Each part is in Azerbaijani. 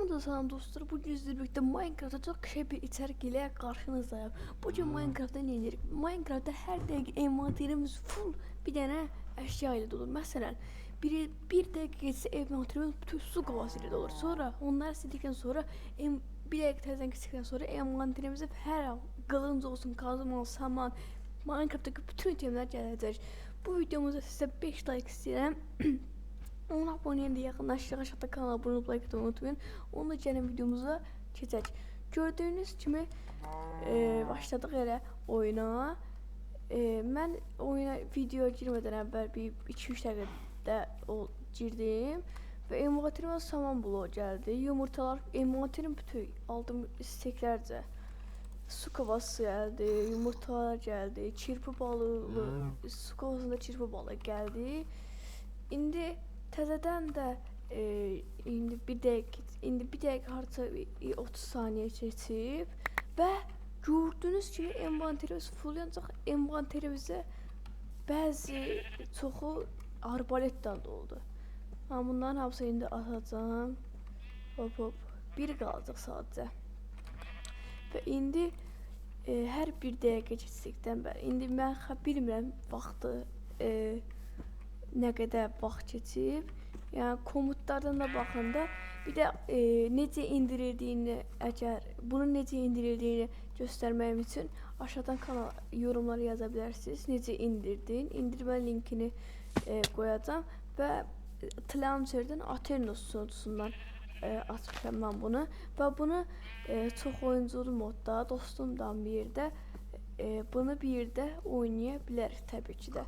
Videomda salam dostlar. Bugün sizlerle birlikte Minecraft'ta çok şey bir içerik ile karşınızdayım. Bugün Minecraft'ta ne edirik? Minecraft'ta her dakika envanterimiz full bir tane eşya ile dolur. Mesela bir dakika geçse envanterimiz bütün su kovası ile dolur. Sonra onlar sildikten sonra bir dakika tezden geçtikten sonra envanterimize her an kılıncı olsun, kazma, saman, Minecraft'taki bütün itemler gelecek. Bu videomuzda size 5 like istedim. Ona abone diye yakınlaştık. Aşağıda kanala abone olup like atmayı unutmayın. Onunla gelen videomuza geçelim. Gördüğünüz gibi başladık elə oyuna. Mən oyuna video girmədən əvvəl bir 2-3 dəqiqədə girdim və envanterimə saman bloğu gəldi. Yumurtalar, envanterim bütün aldım isteklərcə. Su kovası geldi, yumurtalar geldi, çirpi balığı, su kovasında çirpi balığı geldi. İndi təzədən də indi bir dəqiqə harca 30 saniyə keçib və gördüyünüz kimi envanterimiz full, ancaq envanterimizdə bəzi çoxu arbaletdən doldu. Mən bunların hamısını indi atacağım. Hop hop. Bir qalacaq sadəcə. Və indi hər bir dəqiqə keçdikdən bəri indi mən bilmirəm vaxtı nə qədər vaxt keçib. Yəni komutlardan da baxanda bir də necə indirildiyini, əgər bunu necə indirildiyini göstərməyim üçün aşağıdan kanal yorumlara yaza bilərsiniz. Necə indirdin? İndirmə linkini qoyacağam və Launcher'dan Aternos sunucusundan açmışam mən bunu və bunu çox oyunculu modda dostumdan bir yerdə bunu bir yerdə oynaya bilərik təbii ki də.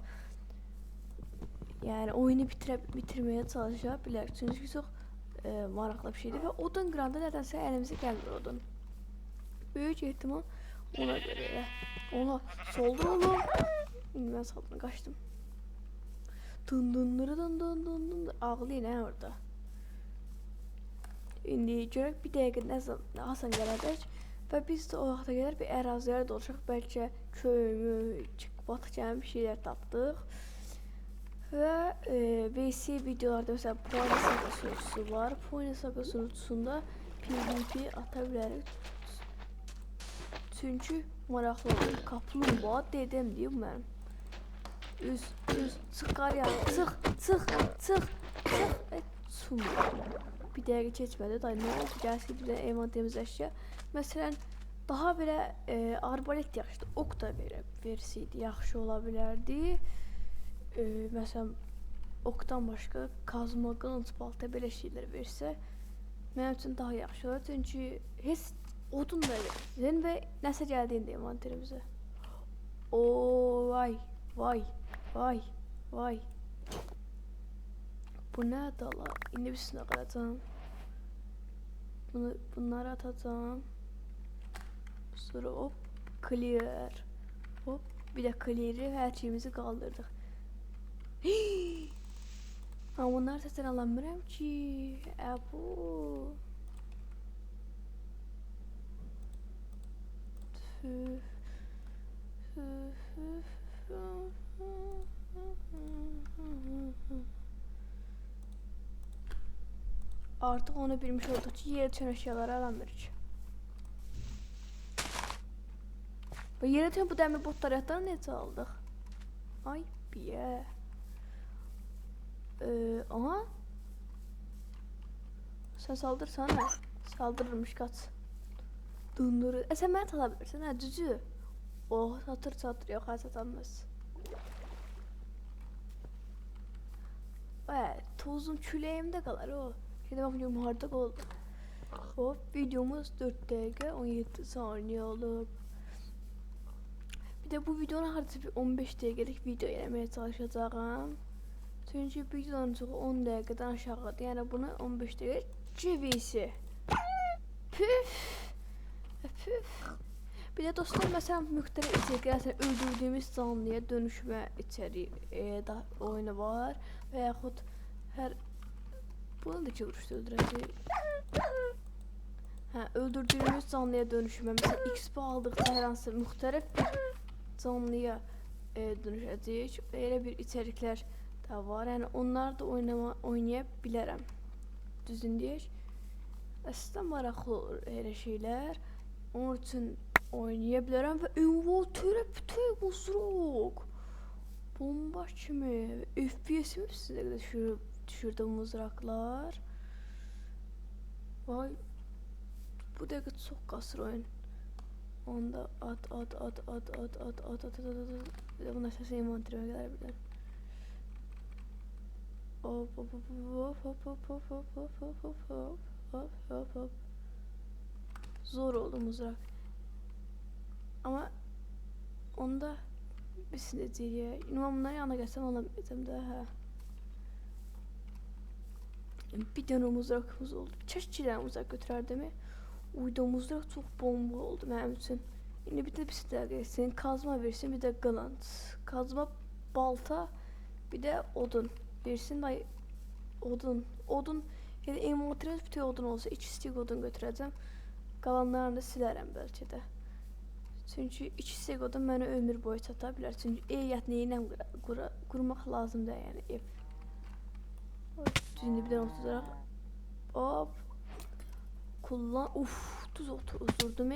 Yani oyunu bitirmeye çalışabilir. Çünkü çok maraqlı bir şeydi ve odun qıranda nədənsə əlimizə gəlmir odun. Büyük ihtimal ona göre. Ona soldu onu. Ben saldım, kaçtım. Dın dın dın dın dın dın dın. Ağlayın ha orada. İndi görək bir dəqiqə nə Hasan gələcək və biz də o vaxta qədər bir ərazilərə dolaşaq. Bəlkə köy, batık gələn bir şeylər tapdıq. Ve VC videolarda mesela Pony Saga sunucusu var. Pony Saga sunucusunda PvP atabiliriz. Çünkü maraqlı olur. Kaplumbağa dedem deyim ben. Üz çıkar ya. Çık. Bir dəqiqə keçmədi. Day ne oldu? Gəlsin bir də envanterimiz əşya. Məsələn, daha belə arbalet yaxşıdır. Ok da verseydi yaxşı ola bilərdi. Mesela oktan başka kazma, qılınc, balta belə şeylər versə mənim üçün daha yaxşı olar. Çünki heç odun da verin və nəsə gəldi indi envanterimizə. Oo, vay. Bu nədir la? İndi bir üstünə qalacağım. Bunları atacağım. Sonra hop clear. Hop bir də clear'i hər şeyimizi qaldırdıq. Ama bunlar sesini alamıyorum ki. Bu. Artık onu bilmiş olduk ki yere düşen eşyaları alamıyoruz. Ve yere düşen bu demir botları yatları necə aldıq? Ay biye. Aha. Sen saldırsana. Saldırırmış kaç. Dındırır. Sen beni alabilirsin ha cücü. Oh satır yok ha satamaz. Tozum küleğimde kalır o. Şimdi bakıyorum harda oldu. Hop videomuz 4 dakika 17 saniye oldu. Bir de bu videonun harcı bir 15 dakikalık video elemeye çalışacağım. Çünkü videonun çoxu 10 dəqiqədən aşağıdır. Yəni bunu 15 dəqiqə civisi. Püf. Bir də dostlar məsələn müxtəlif içəriklər, öldürdüyümüz canlıya dönüşmə içəriyi oyunu var və yaxud hər bunu da ki vuruşda öldürəcək. Öldürdüyümüz canlıya dönüşmə. Məsələn XP aldıqca hər hansı müxtəlif bir canlıya dönüşəcək. Elə bir içəriklər da var. Yani onlar da oynaya bilərəm. Düzün deyək. Əslində maraqlı olur elə şeylər. Onun üçün oynaya bilərəm və envanterə bütün mızraq. Bomba kimi. FPS-imi sizə qədər düşürdü mızraqlar. Vay. Bu dəqiqə çox qasır oyun. Onda at. Bir də bunun əsası envanterə gələ bilər. Hop. Zor oldu mızraq. Amma onda bir sinəcəyə. İnanmamdan yana gəlsəm alamayacam da, hə. Bir dənə mızraqımız oldu. Çəşkilən mızraq götürərdimi? Uyda mızraq çox bomba oldu mənim üçün. İndi bir də bir dəqiqə kazma versin, bir də qılınc. Kazma, balta, bir də odun versin. Odun, yəni envanterimiz bütün odun olsa 2 stik odun götürəcəm. Qalanlarını da silərəm bəlkə də. Çünki 2 stik odun mənə ömür boyu çata bilər. Çünki ev ilə qurmaq lazımdır, yəni ev. Düzündə bir dənə oturaraq. Hop. Kullan. Düz oturdum.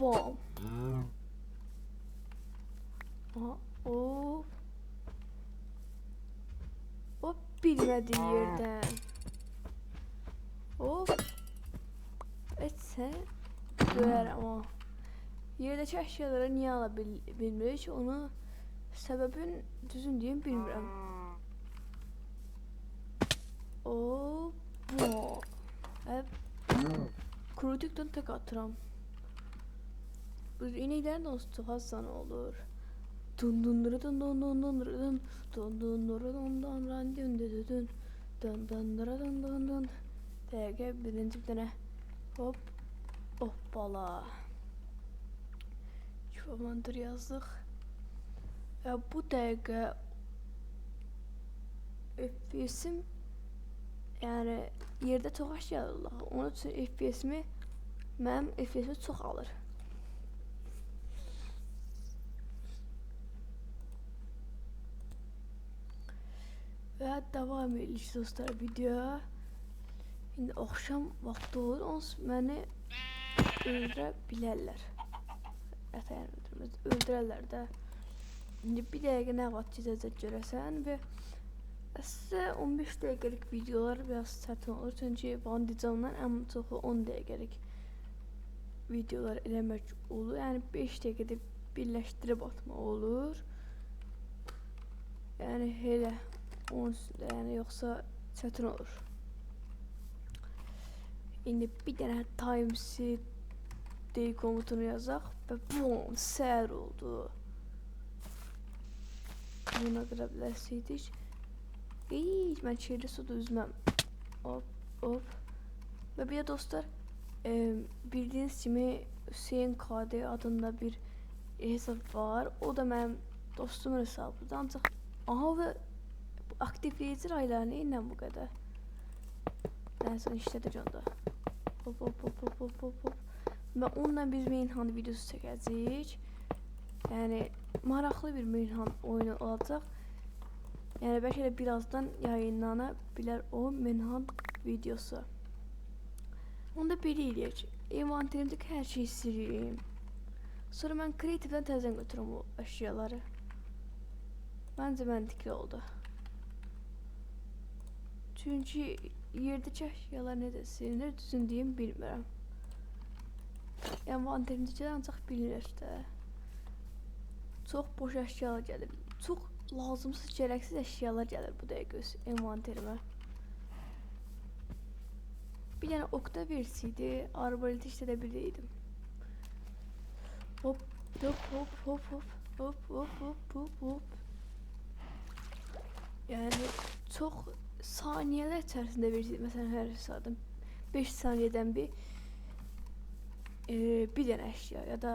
Bam. Hop. Bilmədiyi yerdən. Hop. Sən döyərəm o. Yerdəki əşyaları niyə ala bilmirik? Onu səbəbin düzün deyim bilmirəm. Kurutukdan tek atıram. Bu inəklərin də olsun çox az sana olur. Dəqiqə birinci bir dənə. Hop. Hoppala. Commander yazdıq. Bu dəqiqə FPS-im yəni yerdə çox aşağıdır. Onun üçün mənim FPS-imi çox alır. Və davam edirik dostlar videoya. İndi axşam vaxtı olur, onsuz məni öldürə bilərlər. Öldürərlər də. İndi bir dəqiqə nə vaxt gecəcək görəsən və sizə 15 dəqiqəlik videolar biraz çətin olur. Çünki bandicamdan ən çoxu 10 dəqiqəlik videolar eləmək olur. Yəni 5 dəqiqədə birləşdirib atmaq olur. Yəni elə onun üstündə, yəni yoxsa çətin olur. İndi bir dənə timecd komutunu yazaq və bum, səhər oldu. Buna qıra bilərsiydik. Mən şehirli suda üzməm. Hop. Və bir də dostlar, bildiyiniz kimi Hüseyin KD adında bir hesab var. O da mənim dostumun hesabıdır. Ancaq və aktivləyici raylarını ilə bu qədər. Mən sonra işlədir onda. Hop. Və onunla biz Mainhunt videosu çəkəcəyik. Yəni maraqlı bir Mainhunt oyunu olacaq. Yəni bəlkə də birazdan yayınlana bilər o Mainhunt videosu. Onda belə eləyək. Envanterimdəki hər şeyi sileyim. Sonra mən kreativdən təzən götürüm o əşyaları. Məncə məntiqli oldu. Çünki yerdəki əşyalar necə silinir, düzün deyim bilmirəm. Envanterimdəkilər ancaq bilinir də. Çox boş əşyalar gəlir. Çox lazımsız, gərəksiz əşyalar gəlir bu dəqiqə envanterimə. Bir dənə okta versiydi, arbaleti işlədə biləydim. Hop. Yəni çox saniyələr içərisində versiydi. Məsələn, hər hesabdan 5 saniyədən bir dənə əşya ya da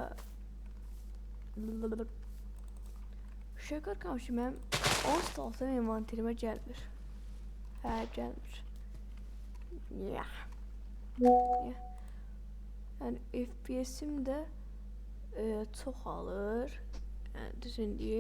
şəkər qamışı mənim 10 salsam envanterimə gəlmir. Hə, gəlmir. Yəni FPS-im də çox alır. Yəni düzün deyim.